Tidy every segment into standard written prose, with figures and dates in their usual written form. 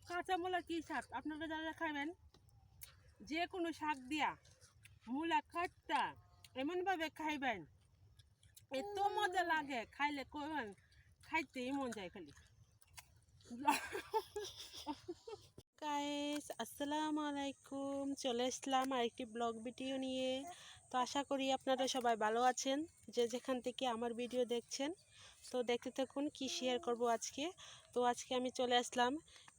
কাঁচা মূলা কি শাক আপনারা যারা খাবেন, যে কোনো শাক দিয়া মূলা খাটটা এমনভাবে খাইবেন, এত মজা লাগে খাইলে কইবেন খাইতেই মন যায় খালি। গাইস আসসালামু আলাইকুম, চলে আসলাম আরেকটি ব্লগ ভিডিও নিয়ে। তো আশা করি আপনারা সবাই ভালো আছেন, যে যেখান থেকে আমার ভিডিও দেখছেন। তো দেখতে থাকুন কি শেয়ার করব আজকে। তো আজকে আমি চলে আসলাম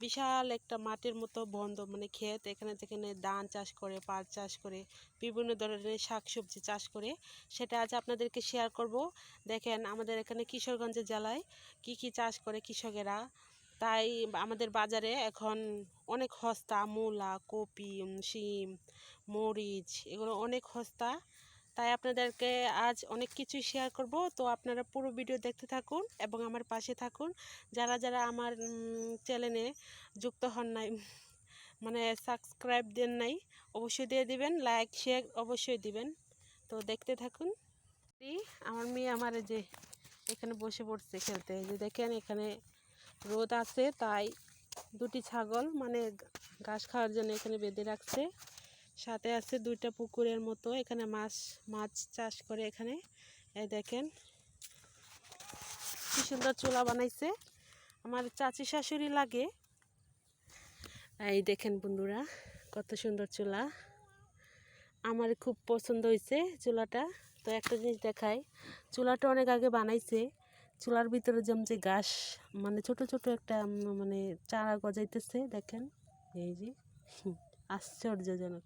বিশাল একটা মাঠের মতো বন্ধ, মানে ক্ষেত, এখানে যেখানে ধান চাষ করে, পাট চাষ করে, বিভিন্ন ধরনের শাকসবজি চাষ করে, সেটা আজ আপনাদেরকে শেয়ার করব। দেখেন আমাদের এখানে কিশোরগঞ্জ জেলায় কি কি চাষ করে কৃষকেরা, তাই আমাদের বাজারে এখন অনেক সস্তা মূলা, কপি, শিম, মরিচ, এগুলো অনেক সস্তা। তাই আপনাদেরকে আজ অনেক কিছু শেয়ার করব। তো আপনারা পুরো ভিডিও দেখতে থাকুন এবং আমার পাশে থাকুন। যারা যারা আমার চ্যানেলে যুক্ত হন নাই, মানে সাবস্ক্রাইব দেন নাই, অবশ্যই দিয়ে দিবেন, লাইক শেয়ার অবশ্যই দিবেন। তো দেখতে থাকুন। আমার মেয়ে আমার যে এখানে বসে পড়ছে খেলতে, যে দেখেন এখানে রোদ আছে, তাই দুটি ছাগল মানে ঘাস খাওয়ার জন্য এখানে বেঁধে রাখছে। সাথে আছে দুইটা পুকুরের মতো, এখানে মাছ চাষ করে। এখানে এই দেখেন কি সুন্দর চুলা বানাইছে, আমার চাচি শাশুড়ি লাগে। এই দেখেন বন্ধুরা কত সুন্দর চুলা, আমার খুব পছন্দ হয়েছে চুলাটা। তো একটা জিনিস দেখাই, চুলাটা অনেক আগে বানাইছে, চুলার ভিতরে জমছে ঘাস, মানে ছোট ছোট একটা মানে চারা গজাইতেছে, দেখেন এই যে আশ্চর্যজনক।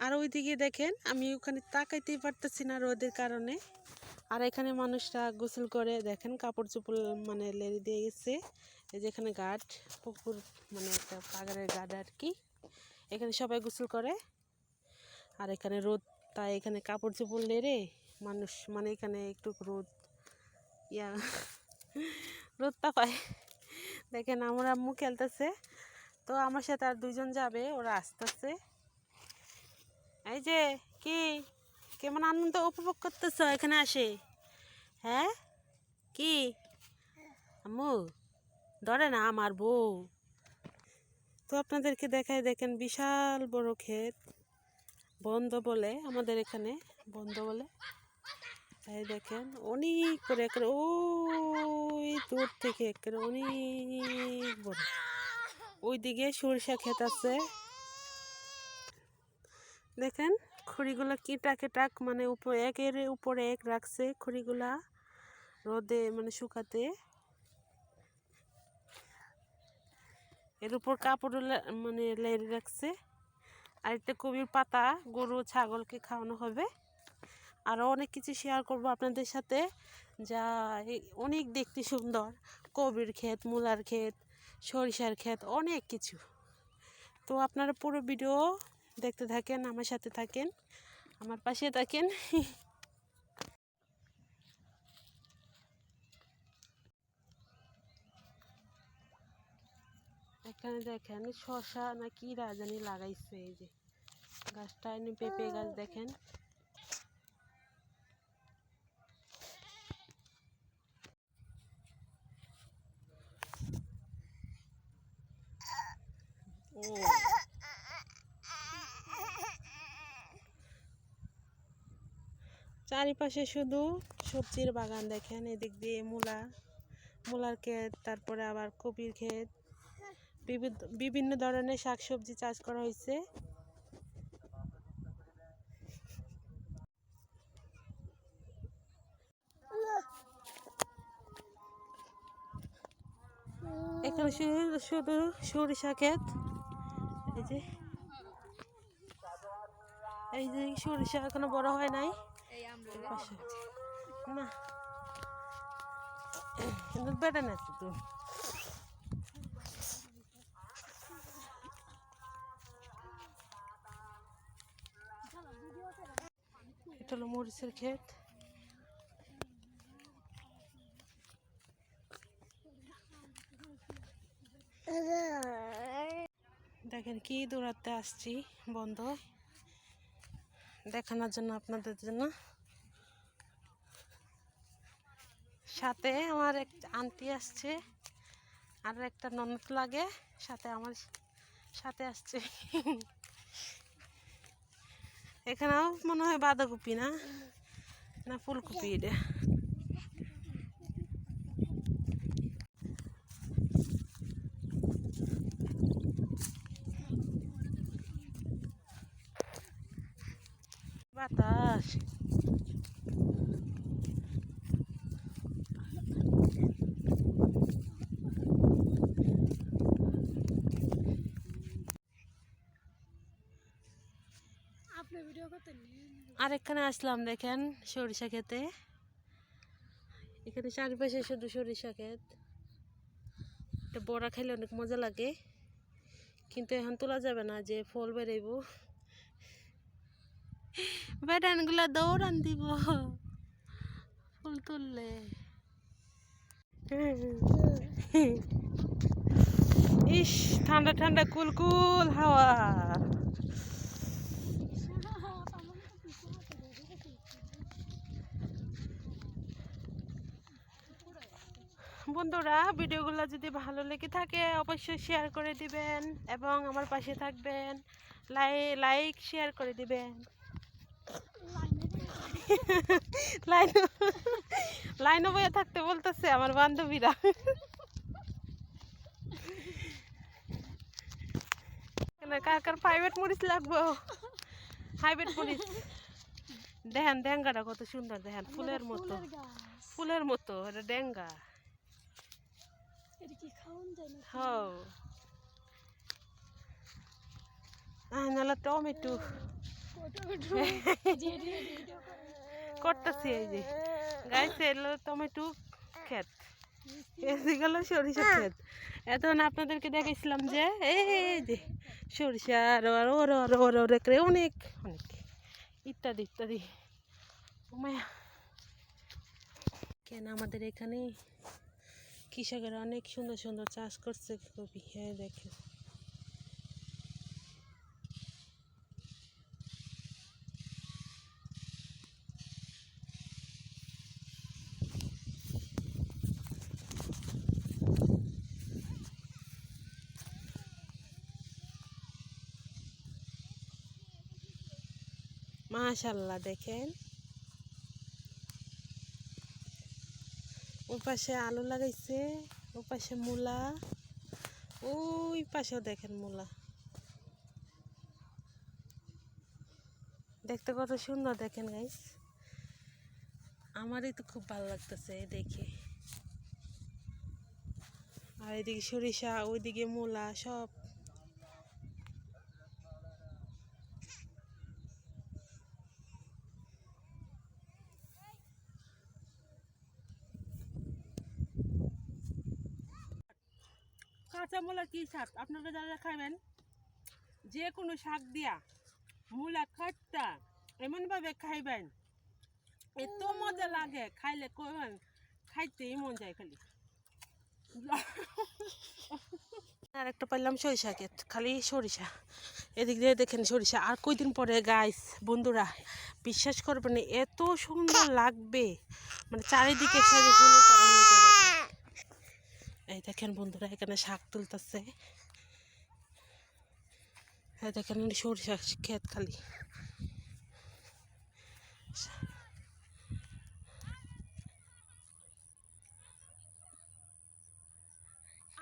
আর ওইদিকে দেখেন আমি ওখানে তাকাইতেই পারতেছি না রোদের কারণে। আর এখানে মানুষরা গোসল করে, দেখেন কাপড় চোপড় মানে লেড়ে দিয়ে গেছে। এই যে এখানে ঘাট, পুকুর, মানে একটা পাগারের ঘাট আর কি, এখানে সবাই গোসল করে। আর এখানে রোদ, তাই এখানে কাপড় চোপড় লেড়ে মানুষ, মানে এখানে একটু রোদ রোদটা পায়। দেখেন আমার আম্মু খেলতেছে, তো আমার সাথে আর দুইজন যাবে, ওরা আসতেছে। এই যে কি কেমন আনন্দ উপভোগ করতেছ এখানে আসে? হ্যাঁ কি আম্মু ধরে না আমার বউ। তো আপনাদেরকে দেখাই, দেখেন বিশাল বড় ক্ষেত, বন্ধ বলে আমাদের এখানে, বন্ধ বলে। এই দেখেন অনেক করে একেবারে ওই দূর থেকে একেবারে অনেক বড়, ওইদিকে সরিষা ক্ষেত আছে। দেখেন খড়িগুলা কি টাকে টাক, মানে একের উপরে এক রাখছে খড়িগুলা রোদে মানে শুকাতে, এর উপর কাপড় মানে লেড়ে রাখছে। আর একটা কবির পাতা গরু ছাগলকে খাওয়ানো হবে। আরও অনেক কিছু শেয়ার করব আপনাদের সাথে, যা অনেক দেখতে সুন্দর, কবির ক্ষেত, মূলার ক্ষেত, সরিষার ক্ষেত, অনেক কিছু। তো আপনারা পুরো ভিডিও দেখতে থাকেন, আমার সাথে থাকেন, আমার পাশে থাকেন। এখানে দেখেন শসা না কি রাজানি লাগাইছে, এই যে গাছটা এনে পেঁপে গাছ দেখেন। ও চারিপাশে শুধু সবজির বাগান, দেখেন এদিক দিয়ে মূলার ক্ষেত, তারপরে আবার কপির ক্ষেত, বিভিন্ন ধরনের শাকসবজি চাষ করা হয়েছে। এখানে শুধু সরিষা ক্ষেত, এই যে সরিষা এখনো বড় হয় নাই না, বেটা না তো। এটা হলো মরিচের ক্ষেত। দেখেন কি দৌড়াতে আসছি বন্ধ, দেখানোর জন্য আপনাদের জন্য। সাথে আমার এক আন্টি আসছে, আর একটা ননদ লাগে সাথে, আমার সাথে আসছে। এখানেও মনে হয় বাঁধাকপি না, না ফুলকপি এটা। বাতাস আর এখানে আসলাম দেখেন সরিষা খেতে। এখানে চারিপাশে শুধু সরিষা ক্ষেত। এটা বড়া খাইলে অনেক মজা লাগে, কিন্তু এখন তোলা যাবে না, যে ফল বেরোইব। বেড়ানগুলা দৌড়ান দিব ফুল তুললে। ইস, ঠান্ডা ঠান্ডা কুলকুল হাওয়া। বন্ধুরা, ভিডিওগুলো যদি ভালো লেগে থাকে অবশ্যই শেয়ার করে দিবেন এবং আমার পাশে থাকবেন, লাইক শেয়ার করে দিবেন। লাইনও বয়ে থাকতে বলতেছে আমার বান্ধবীরা। কার কার প্রাইভেট মরিচ লাগবো? হাইব্রিড মরিচ দেখেন, ডেঙ্গাটা কত সুন্দর, দেখেন ফুলের মতো, ফুলের মতো। এটা ডেঙ্গা। নাহলে টমেটো করতেছি। এই যে গাইস, এলো টমেটো ক্ষেত, গেল সরিষা ক্ষেত। এখন আপনাদেরকে দেখেছিলাম যে এই যে সরিষা অনেক অনেক ইত্যাদি ইত্যাদি। কেন আমাদের এখানে কৃষকেরা অনেক সুন্দর সুন্দর চাষ করছে কপি, হ্যাঁ দেখেন। মাশাআল্লাহ, দেখেন ওই পাশে আলু লাগাইছে, ওই পাশে মূলা, ওই পাশেও দেখেন মূলা। দেখতে কত সুন্দর দেখেন গাইস, আমারই তো খুব ভালো লাগতেছে দেখে। আর এদিকে সরিষা, ওইদিকে মূলা, সব। কাঁচা মূলা কি শাক, আপনারা যারা খাবেন যে কোনো শাক দিয়া মূলা কাটটা এমনভাবে খাইবেন, এত মজা লাগে খাইলে, খাইতেই মন যায় খালি। আর একটা পাইলাম সরিষা ক্ষেত, খালি সরিষা, এদিক দিয়ে দেখেন সরিষা। আর কয়দিন পরে গাইস বন্ধুরা, বিশ্বাস করবেন এত সুন্দর লাগবে, মানে চারিদিকে এই দেখেন বন্ধুরা, এখানে শাক তুলতেছে। এই দেখেন সরিষা ক্ষেত খালি।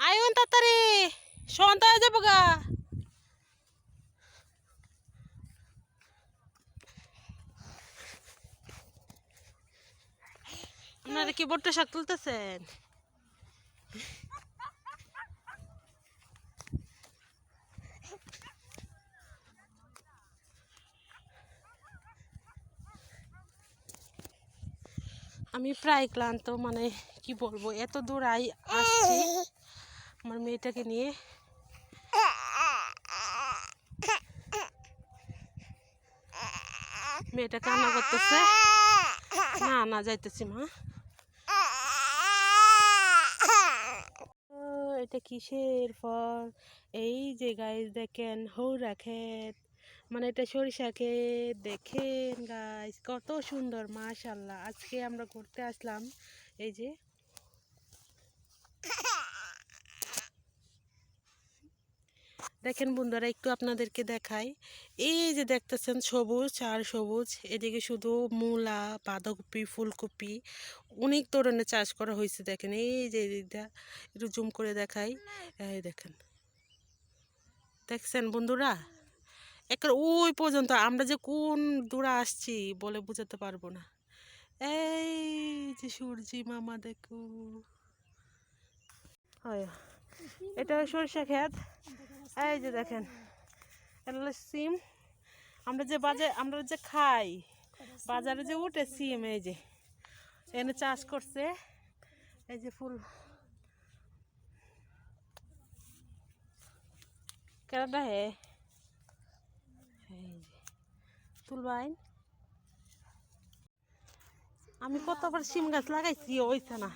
আয়ুন তাড়াতাড়ি, সন্ধ্যা হয়ে যাবো গা। আপনারা কি বট্ট শাক তুলতেছেন? আমি প্রায় ক্লান্ত, মানে কি বলবো, এত দূর আসছি আমার মেয়েটাকে নিয়ে। মেয়েটা কান্না করতেছে। না না, যাইতেছি মা। এটা কিসের ফল? এই যে গাইস দেখেন হৌরা ক্ষেত, মানে এটা সরিষাকে দেখেন গাইস, কত সুন্দর মাশাআল্লাহ। আজকে আমরা ঘুরতে আসলাম, এই যে দেখেন বন্ধুরা, একটু আপনাদেরকে দেখাই। এই যে দেখতেছেন সবুজ আর সবুজ, এদিকে শুধু মূলা, বাঁধাকপি, ফুলকপি, অনেক ধরনের চাষ করা হয়েছে। দেখেন এই যে এদিকটা একটু জুম করে দেখাই, এই দেখেন, দেখছেন বন্ধুরা, একটা ওই পর্যন্ত। আমরা যে কোন দূরে আসছি বলে বোঝাতে পারবো না। এই যে সূর্যি মামা দেখো, হয় এটা সরিষা ক্ষেত। এই যে দেখেন, এটা হলো সিম। আমরা যে খাই, বাজারে যে উঠে সিম, এই যে এনে চাষ করছে। এই যে ফুল কেনাটা হে, এই যে তুলবাই। আমি কতবার সিম গাছ লাগাইছি, হইছে না।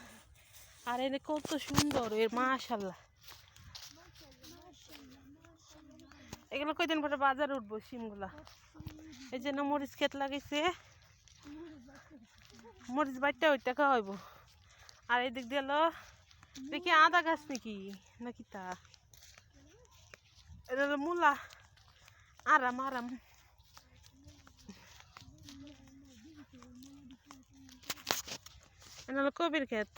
আর এনে কত সুন্দর এর, মাশাআল্লাহ। এগুলো কয়দিন পরে বাজারে উঠবো সিমগুলা। এই জন্য মরিচ ক্ষেত লাগাইছে, মরিচ বাইটটা ওইটা খাওয়াইব। আর এই দিক দিয়ে হলো দেখি আদা গাছ নাকি তা, এটা হলো মূলা। আরাম আরাম, এটা হলো কবির ক্ষেত।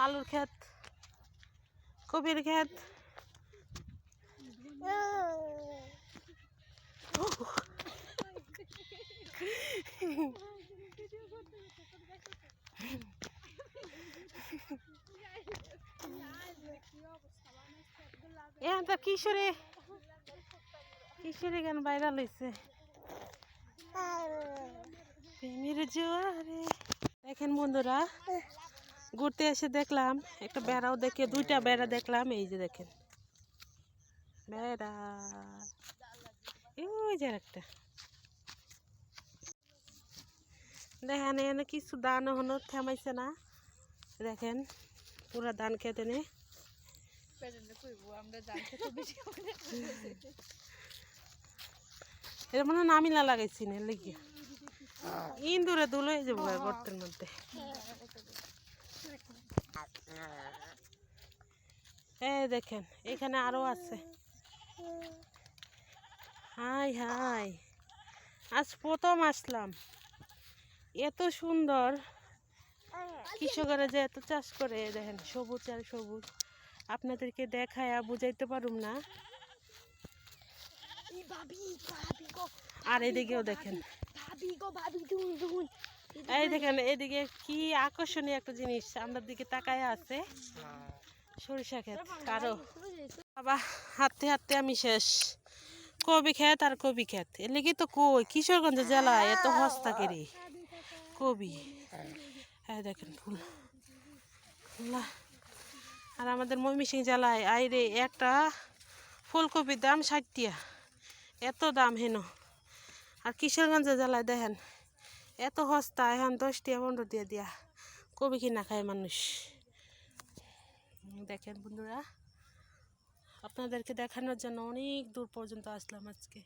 আলুর ক্ষেত, কবির ক্ষেত। এখন তো কিশোরী গান ভাইরাল হয়েছে। দেখেন বন্ধুরা, ঘুরতে এসে দেখলাম একটা বেড়াও, দেখে দুইটা বেড়া দেখলাম। এই যে দেখেন বেড়া, ওই যে একটা দেখেন, এনে কিছু ধান এখনো থেমাইছে না। দেখেন পুরা ধান খেতে নে, এর মনে নামিলা লাগাইছি না লেগে ইন্দুরে দুল হয়ে যাবো গর্তের মধ্যে। এই দেখেন এখানে আরো আছে। হাই হাই, আজ প্রথম আসলাম, এত সুন্দর। কৃষকরা যে এত চাষ করে, দেখেন সবুজ আর সবুজ। আপনাদেরকে দেখায় বুঝাইতে পারুম না। আর এদিকেও দেখেন, এই দেখেন এদিকে কি আকর্ষণীয় একটা জিনিস আমার দিকে তাকায় আছে, সরিষা ক্ষেত। কারো বাবা হাঁটতে হাঁটতে আমি শেষ। কবি ক্ষেত আর কবি ক্ষেত, এর লেগে তো কই কিশোরগঞ্জ জেলায় এত হস্তা কেরি কবি। হ্যাঁ দেখেন ফুল, আর আমাদের ময়মনসিংহ জেলায় আইরে একটা ফুলকপির দাম 60 টাকা, এত দাম হেন। আর কিশোরগঞ্জ জেলায় দেখেন এত সস্তা, এখন 10 টাকা 15 টাকা দিয়া কবি কিনা খায় মানুষ। দেখেন বন্ধুরা, আপনাদেরকে দেখানোর জন্য অনেক দূর পর্যন্ত আসলাম আজকে।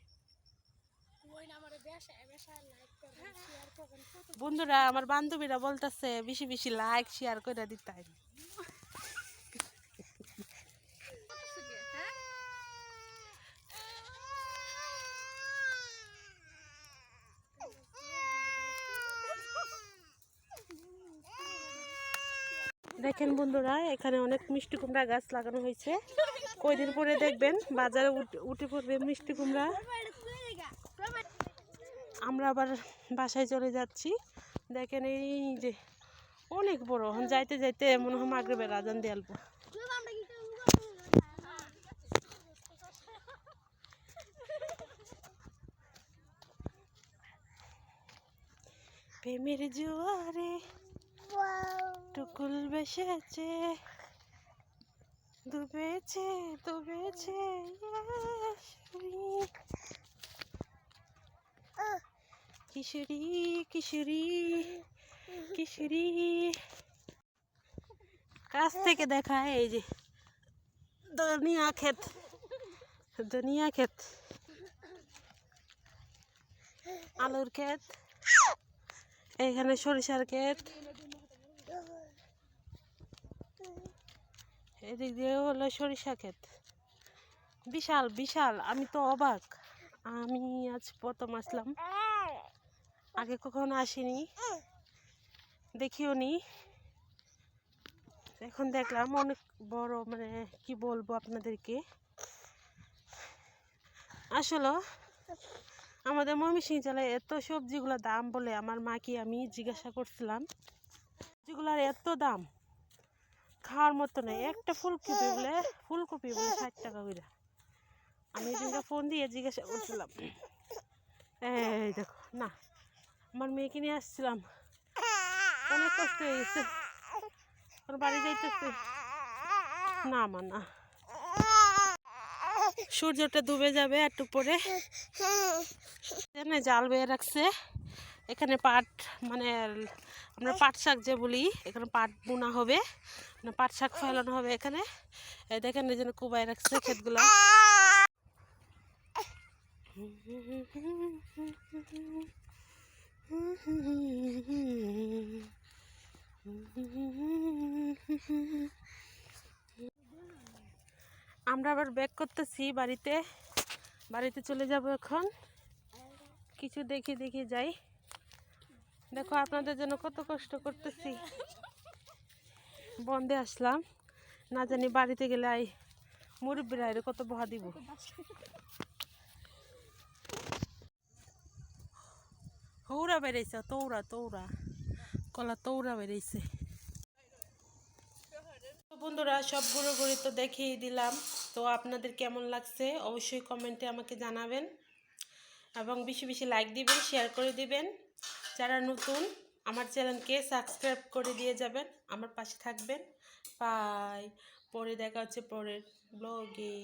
বন্ধুরা আমার বান্ধবীরা বলতেছে বেশি বেশি লাইক শেয়ার করে দিতে। দেখেন বন্ধুরা, এখানে অনেক মিষ্টি কুমড়া গাছ লাগানো হয়েছে। কয়দিন পরে দেখবেন বাজারে উঠে পড়বে মিষ্টি কুমড়া। আমরা আবার বাসায় চলে যাচ্ছি। দেখেন এই যে অনেক বড়, যাইতে যাইতে মনে হয় মাগরিবের আজান দিয়ে আলবো। প্রেমের জোয়ারে টুকুল বেসেছে, ডুবেছে ডুবেছে কিশোরী কিশোরী কিশোরী কাছ থেকে দেখায় এই যে ধনিয়া ক্ষেত, ধনিয়া ক্ষেত, আলুর ক্ষেত, এইখানে সরিষার ক্ষেত, এদিক দিয়ে হলো সরিষা ক্ষেত। বিশাল বিশাল, আমি তো অবাক, আমি আজ প্রথম আসলাম, আগে কখনো আসিনি, দেখিও নি, এখন দেখলাম অনেক বড়, মানে কি বলবো আপনাদেরকে। আসলে আমাদের ময়মনসিংহ জেলায় এত সবজিগুলোর দাম বলে আমার মাকে আমি জিজ্ঞাসা করছিলাম, সবজিগুলার এত দাম খাওয়ার মতো নেই। একটা ফুলকপি বলে 60 টাকা করে। আমি এদিনকে ফোন দিয়ে জিজ্ঞাসা করছিলাম, এই দেখো না, আমার মেয়েকে নিয়ে আসছিলাম, অনেক কষ্ট হয়ে গেছে, ওর বাড়ি যাইতেছে না, আমার না, সূর্যটা ডুবে যাবে একটু পরে। জাল বেয়ে রাখছে, এখানে পাট, মানে আমরা পাট শাক যে বলি, এখানে পাট বোনা হবে, মানে পাট শাক ফেলানো হবে এখানে। দেখেন এই জন্য কুবাই রাখছে ক্ষেতগুলো। আমরা আবার ব্যাক করতেছি বাড়িতে চলে যাব এখন। কিছু দেখে যাই। দেখো আপনাদের জন্য কত কষ্ট করতেছি, বন্ধে আসলাম, না জানি বাড়িতে গেলে মুরব্বীরা কত বহা দিব। হৌরা বেড়েছে, তৌরা কলা তৌরা বেড়েছে। বন্ধুরা সব ঘুরে তো দেখিয়ে দিলাম, তো আপনাদের কেমন লাগছে অবশ্যই কমেন্টে আমাকে জানাবেন, এবং বেশি লাইক দিবেন, শেয়ার করে দিবেন। যারা নতুন আমার চ্যানেলকে সাবস্ক্রাইব করে দিয়ে যাবেন, আমার পাশে থাকবেন। বাই, পরে দেখা হচ্ছে পরের ব্লগে।